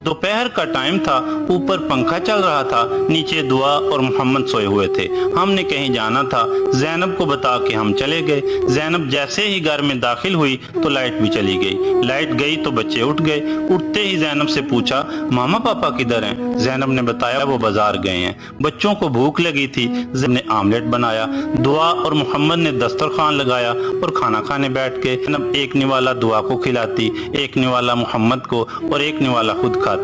दोपहर का टाइम था, ऊपर पंखा चल रहा था, नीचे दुआ और मोहम्मद सोए हुए थे। हमने कहीं जाना था, जैनब को बता के हम चले गए। जैनब जैसे ही घर में दाखिल हुई तो लाइट भी चली गई। लाइट गई तो बच्चे उठ गए। उठते ही जैनब से पूछा, मामा पापा किधर हैं? जैनब ने बताया वो बाजार गए हैं। बच्चों को भूख लगी थी, जैनब ने आमलेट बनाया। दुआ और मोहम्मद ने दस्तरखान लगाया और खाना खाने बैठ गए। जैनब एक निवाला दुआ को खिलाती, एक निवाला मोहम्मद को और एक निवाला खुद खाती।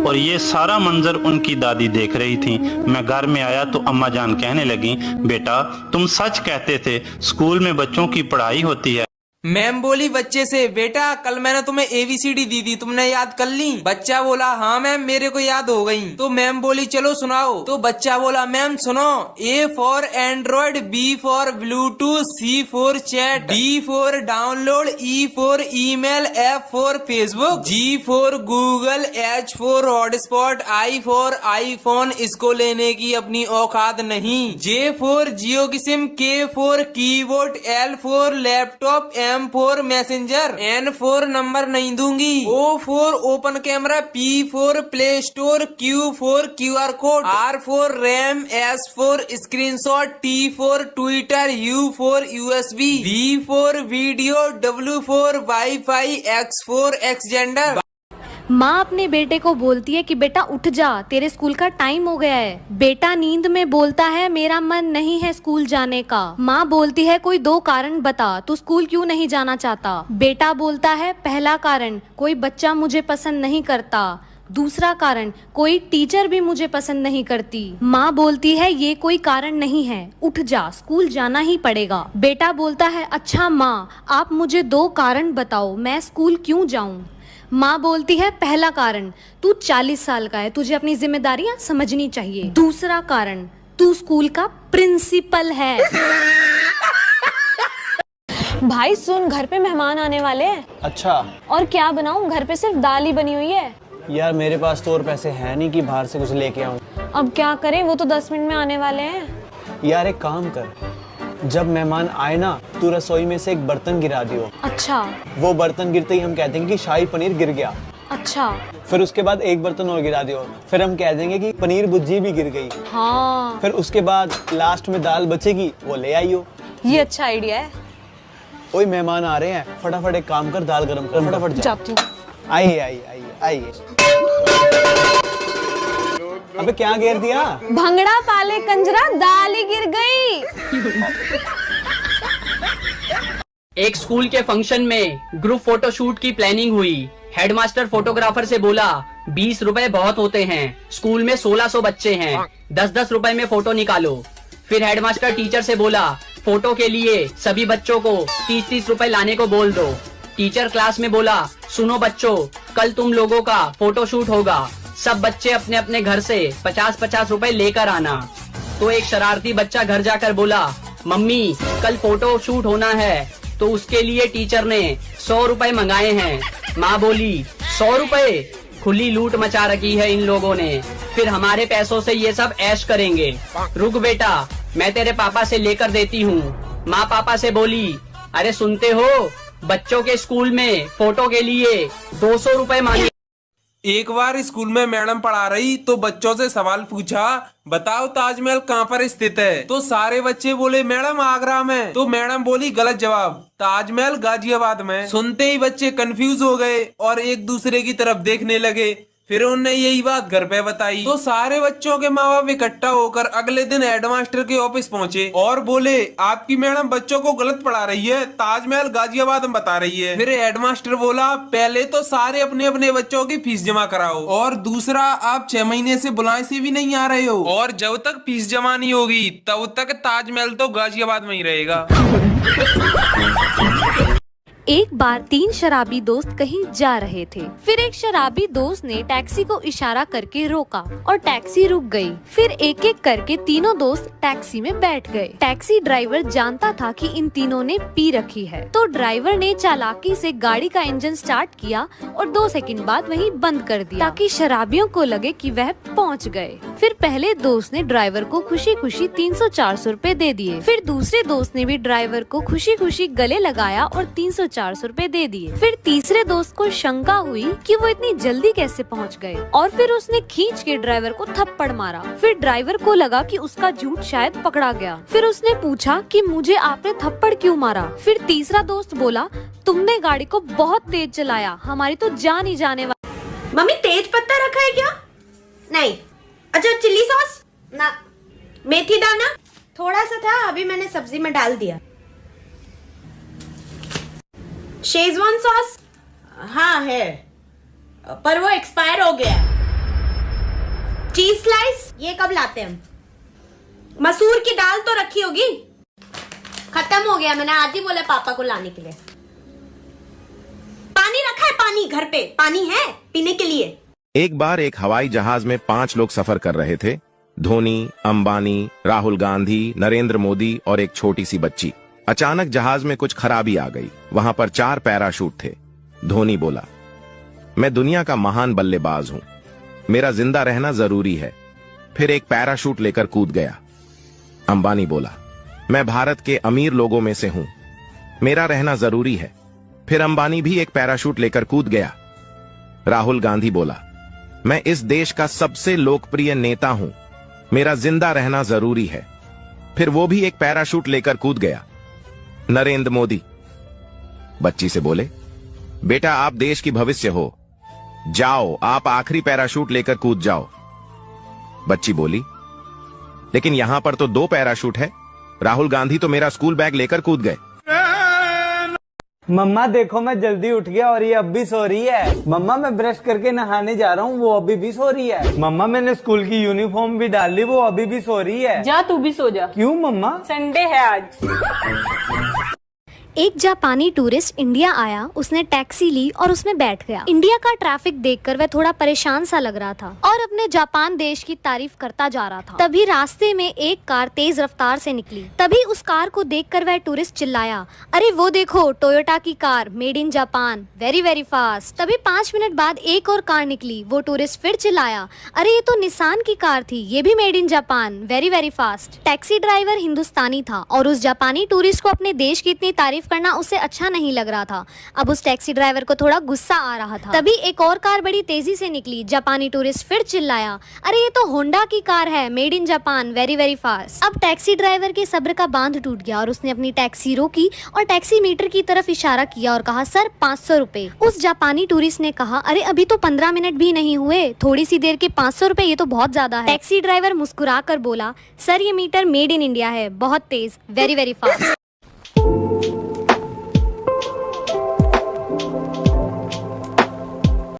और ये सारा मंजर उनकी दादी देख रही थी। मैं घर में आया तो अम्मा जान कहने लगी, बेटा तुम सच कहते थे, स्कूल में बच्चों की पढ़ाई होती है। मैम बोली बच्चे से, बेटा कल मैंने तुम्हें ABCD दी थी, तुमने याद कर ली? बच्चा बोला, हाँ मैम मेरे को याद हो गई। तो मैम बोली चलो सुनाओ। तो बच्चा बोला, मैम सुनो, A for Android, B for Bluetooth, C for chat, D for download, E for email, F for Facebook, G for Google, H for hotspot, I for iPhone, इसको लेने की अपनी औकात नहीं, J फॉर जियो की sim, K for keyboard, L for laptop, M for messenger, N for number नहीं दूंगी, O for open camera, P for play store, Q for QR code, R for RAM, S for screenshot, T for Twitter, U for USB, V for video, W for wifi, X for Xender. माँ अपने बेटे को बोलती है कि बेटा उठ जा, तेरे स्कूल का टाइम हो गया है। बेटा नींद में बोलता है मेरा मन नहीं है स्कूल जाने का। माँ बोलती है कोई 2 कारण बता, तू स्कूल क्यों नहीं जाना चाहता? बेटा बोलता है पहला कारण, कोई बच्चा मुझे पसंद नहीं करता। दूसरा कारण, कोई टीचर भी मुझे पसंद नहीं करती। माँ बोलती है ये कोई कारण नहीं है, उठ जा, स्कूल जाना ही पड़ेगा। बेटा बोलता है अच्छा माँ, आप मुझे 2 कारण बताओ, मैं स्कूल क्यों जाऊँ? माँ बोलती है पहला कारण, तू 40 साल का है, तुझे अपनी जिम्मेदारियां समझनी चाहिए। दूसरा कारण, तू स्कूल का प्रिंसिपल है। भाई सुन, घर पे मेहमान आने वाले हैं। अच्छा, और क्या बनाऊं? घर पे सिर्फ दाल ही बनी हुई है। यार मेरे पास तो और पैसे हैं नहीं कि बाहर से कुछ लेके आऊं। अब क्या करें, वो तो 10 मिनट में आने वाले हैं। यार एक काम कर, जब मेहमान आए ना, तू रसोई में से एक बर्तन गिरा दियो। अच्छा। वो बर्तन गिरते ही हम कह देंगे कि शाही पनीर गिर गया। अच्छा। फिर उसके बाद एक बर्तन और गिरा दियो, फिर हम कह देंगे कि पनीर भुर्जी भी गिर गई। हाँ। फिर उसके बाद लास्ट में दाल बचेगी, वो ले आइयो। ये अच्छा आइडिया है। ओए मेहमान आ रहे हैं, फटाफट एक काम कर, दाल गरम कर, फटाफट जाती हूँ। आइए आइए आइए आइए। अबे क्या गिर दिया? भंगड़ा पाले कंजरा, दाल ही गिर गई। एक स्कूल के फंक्शन में ग्रुप फोटोशूट की प्लानिंग हुई। हेडमास्टर फोटोग्राफर से बोला 20 रुपए बहुत होते हैं, स्कूल में 1600 बच्चे हैं, 10-10 रुपए में फोटो निकालो। फिर हेडमास्टर टीचर से बोला फोटो के लिए सभी बच्चों को 30-30 रुपए लाने को बोल दो। टीचर क्लास में बोला, सुनो बच्चों, कल तुम लोगों का फोटोशूट होगा, सब बच्चे अपने अपने घर से 50-50 रुपए लेकर आना। तो एक शरारती बच्चा घर जाकर बोला, मम्मी कल फोटो शूट होना है, तो उसके लिए टीचर ने 100 रुपए मंगाए हैं। माँ बोली 100 रुपए? खुली लूट मचा रखी है इन लोगों ने, फिर हमारे पैसों से ये सब ऐश करेंगे। रुक बेटा, मैं तेरे पापा से लेकर देती हूँ। माँ पापा से बोली, अरे सुनते हो, बच्चों के स्कूल में फोटो के लिए 200 रुपए मांगे। एक बार स्कूल में मैडम पढ़ा रही तो बच्चों से सवाल पूछा, बताओ ताजमहल कहाँ पर स्थित है? तो सारे बच्चे बोले मैडम आगरा में। तो मैडम बोली गलत जवाब, ताजमहल गाजियाबाद में। सुनते ही बच्चे कंफ्यूज हो गए और एक दूसरे की तरफ देखने लगे। फिर उन्होंने यही बात घर पे बताई तो सारे बच्चों के माँ बाप इकट्ठा होकर अगले दिन हेडमास्टर के ऑफिस पहुंचे और बोले आपकी मैडम बच्चों को गलत पढ़ा रही है, ताजमहल गाजियाबाद में बता रही है। फिर हेडमास्टर बोला पहले तो सारे अपने अपने बच्चों की फीस जमा कराओ, और दूसरा आप 6 महीने से बुलाए से भी नहीं आ रहे हो, और जब तक फीस जमा नहीं होगी तब तक ताजमहल तो गाजियाबाद में ही रहेगा। एक बार 3 शराबी दोस्त कहीं जा रहे थे। फिर एक शराबी दोस्त ने टैक्सी को इशारा करके रोका और टैक्सी रुक गई। फिर एक एक करके तीनों दोस्त टैक्सी में बैठ गए। टैक्सी ड्राइवर जानता था कि इन तीनों ने पी रखी है, तो ड्राइवर ने चालाकी से गाड़ी का इंजन स्टार्ट किया और 2 सेकंड बाद वहीं बंद कर दिया ताकि शराबियों को लगे कि वह पहुंच गए। फिर पहले दोस्त ने ड्राइवर को खुशी खुशी 300-400 रुपए दे दिए। फिर दूसरे दोस्त ने भी ड्राइवर को खुशी खुशी गले लगाया और 300 400 रुपए दे दिए। फिर तीसरे दोस्त को शंका हुई कि वो इतनी जल्दी कैसे पहुंच गए और फिर उसने खींच के ड्राइवर को थप्पड़ मारा। फिर ड्राइवर को लगा कि उसका झूठ शायद पकड़ा गया। फिर उसने पूछा कि मुझे आपने थप्पड़ क्यों मारा। फिर तीसरा दोस्त बोला, तुमने गाड़ी को बहुत तेज चलाया, हमारी तो जान ही जाने वाली। मम्मी तेज पत्ता रखा है क्या? नहीं। अच्छा चिल्ली सॉस? ना। मेथी दाना? थोड़ा सा था, अभी मैंने सब्जी में डाल दिया। Schezwan sauce? हाँ है, पर वो एक्सपायर हो गया। Cheese slice? ये कब लाते हैं हम? मसूर की दाल तो रखी होगी। खत्म हो गया, मैंने आज ही बोला पापा को लाने के लिए। पानी रखा है, पानी घर पे पानी है पीने के लिए। एक बार एक हवाई जहाज में 5 लोग सफर कर रहे थे। धोनी, अंबानी, राहुल गांधी, नरेंद्र मोदी और एक छोटी सी बच्ची। अचानक जहाज में कुछ खराबी आ गई। वहां पर 4 पैराशूट थे। धोनी बोला, मैं दुनिया का महान बल्लेबाज हूं, मेरा जिंदा रहना जरूरी है। फिर एक पैराशूट लेकर कूद गया। अंबानी बोला, मैं भारत के अमीर लोगों में से हूं, मेरा रहना जरूरी है। फिर अंबानी भी एक पैराशूट लेकर कूद गया। राहुल गांधी बोला, मैं इस देश का सबसे लोकप्रिय नेता हूं, मेरा जिंदा रहना जरूरी है। फिर वो भी एक पैराशूट लेकर कूद गया। नरेंद्र मोदी बच्ची से बोले, बेटा आप देश की भविष्य हो, जाओ आप आखिरी पैराशूट लेकर कूद जाओ। बच्ची बोली, लेकिन यहां पर तो 2 पैराशूट है, राहुल गांधी तो मेरा स्कूल बैग लेकर कूद गए। मम्मा देखो मैं जल्दी उठ गया और ये अब भी सो रही है। मम्मा मैं ब्रश करके नहाने जा रहा हूँ, वो अभी भी सो रही है। मम्मा मैंने स्कूल की यूनिफॉर्म भी डाल ली, वो अभी भी सो रही है। जा तू भी सो जा। क्यों मम्मा? संडे है आज। एक जापानी टूरिस्ट इंडिया आया, उसने टैक्सी ली और उसमें बैठ गया। इंडिया का ट्रैफिक देखकर वह थोड़ा परेशान सा लग रहा था और अपने जापान देश की तारीफ करता जा रहा था। तभी रास्ते में एक कार तेज रफ्तार से निकली। तभी उस कार को देखकर वह टूरिस्ट चिल्लाया, अरे वो देखो टोयोटा की car, made in Japan, very very fast. तभी 5 मिनट बाद एक और कार निकली। वो टूरिस्ट फिर चिल्लाया, अरे ये तो निसान की कार थी, ये भी made in Japan, very very fast. Taxi driver हिंदुस्तानी था और उस जापानी टूरिस्ट को अपने देश की इतनी तारीफ करना उसे अच्छा नहीं लग रहा था। अब उस टैक्सी ड्राइवर को थोड़ा गुस्सा आ रहा था। तभी एक और कार बड़ी तेजी से निकली। जापानी टूरिस्ट फिर चिल्लाया, अरे ये तो होंडा की कार है, made in Japan, very very fast. अब टैक्सी ड्राइवर के सब्र का बांध टूट गया और उसने अपनी टैक्सी रोकी और टैक्सी मीटर की तरफ इशारा किया और कहा, सर 500 रुपए। उस जापानी टूरिस्ट ने कहा, अरे अभी तो 15 मिनट भी नहीं हुए, थोड़ी सी देर के 500 रुपए, ये तो बहुत ज्यादा है। टैक्सी ड्राइवर मुस्कुरा कर बोला, सर ये मीटर मेड इन इंडिया है, बहुत तेज, वेरी वेरी फास्ट।